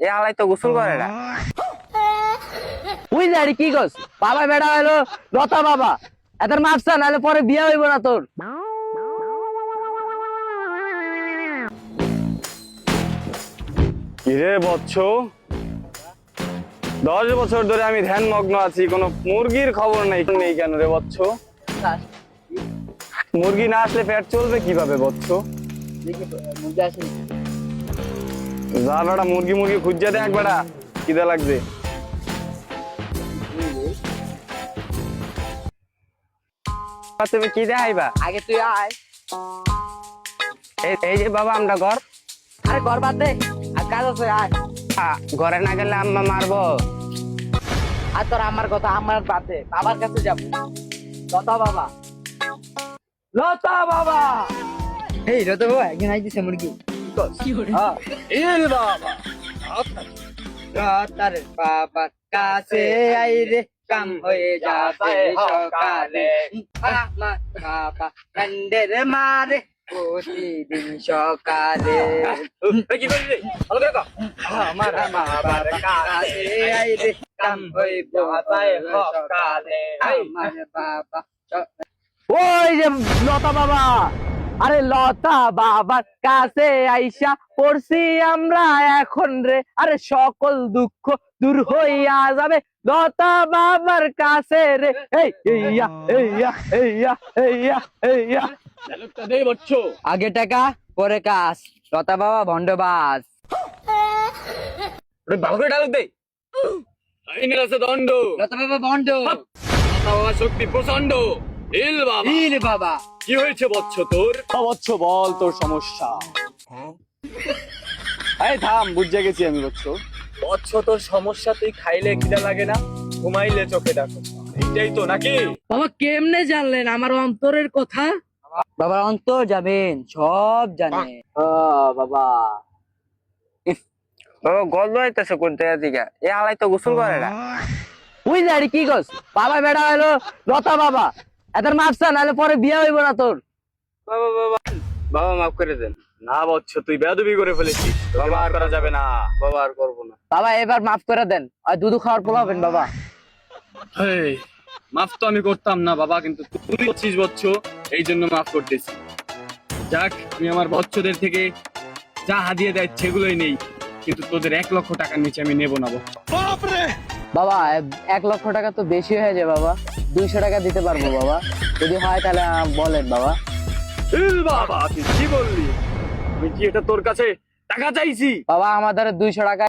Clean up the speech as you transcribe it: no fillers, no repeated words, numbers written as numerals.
এ আলাই তো গোসল করে না। তুই জানি কি কস? বাবা বেড়া হলো লতা বাবা, এদের মাপসা নাহলে পরে বিয়ে হইব না তোর। কিরে বৎস, 10 বছর ধরে আমি ধ্যান মগ্ন আছি, কোনো মুরগির খবর নেই নেই কেন রে বৎস? মুরগি না আসলে পেট চলবে কিভাবে বৎস? যা বেটা মুরগি মুরগি খুঁজে দেখ বেটা, খিদে লাগছে। তুমি কি দেখাইবা? আগে তুই আয়। এই যে বাবা আমরা ঘর। আরে ঘর বাদ দে, আর কাজ আছে আয়। ঘরে না গেলে আম্মা মারবো। আর তোর আমার কথা আমার বাদ দে, বাবার কাছে যাবো। লতা বাবা, লতা বাবা। এই লতা বাবা একদিন আইতেছে মুরগি। লতার বাবার কাছে আই রে, কাম হয়ে যাবে সকালে। আমার বাবা কান্ডের মারে প্রতিদিন সকালে। আমার বাবার কাছে আই রে, কাম হয়ে যাবে সকালে। আমার বাবা ওই যে লতা বাবা, আরে লতা বাবার কাছে আইসা পড়ছি আমরা এখন রে, আরে সকল দুঃখ দূর হইয়া যাবে লতা বাবার কাছে রে। এই এইয়া এইয়া এইয়া এইয়া এইয়া, আগে টাকা পরে কাজ, লতা বাবা ভন্ডবাজ। ভালো করে ডায়লগ দে। আইনের আছে দণ্ড, লতা বাবা ভন্ড, লতা বাবা শক্তি প্রচন্ড। ইল বাবা, ইল বাবা। কি হয়েছে বৎস তোর? বৎস বল তোর সমস্যা। এই থাম, বুঝে গেছি আমি বৎস। বৎস তোর সমস্যা তুই খাইলে খিদা লাগে না, ঘুমাইলে চোখে দেখো, এইটাই তো নাকি? বাবা কেমনে জানলেন আমার অন্তরের কথা? বাবার অন্তর যাবেন, সব জানে। বাবা বাবা গল্প হইতেছে কোন জায়গা থেকে? এ আলাই তো গোসল করে না। তুই জানি কি কস? বাবা বেড়া হলো লতা বাবা, এদের মাপসা নাহলে পরে বিয়ে হইব না তোর। বাবা বাবা বাবা মাফ করে দেন। না বৎস, তুই বেয়াদবি করে ফেলেছিস, তোকে মার করা যাবে না। বাবা আর করবো না। বাবা এবার মাফ করে দেন, আর দুধু খাওয়ার পোলাবেন বাবা। এই, মাফ তো আমি করতাম না বাবা, কিন্তু তুই করছিস বৎস, এই জন্য মাফ করতেছি। যাক, আমি আমার বৎসদের থেকে যা হাদিয়ে দেয় সেগুলোই নেই, কিন্তু তোদের 1 লক্ষ টাকার নিচে আমি নেবো না বৎস। বাবা 1 লক্ষ টাকা তো বেশি হয়ে যায় বাবা, 200 টাকা দিতে পারবো বাবা, যদি হয় তাহলে বলেন বাবা। ইল বাবা, তুই কি বললি? আমি কি এটা তোর কাছে টাকা চাইছি? বাবা আমাদের 200 টাকা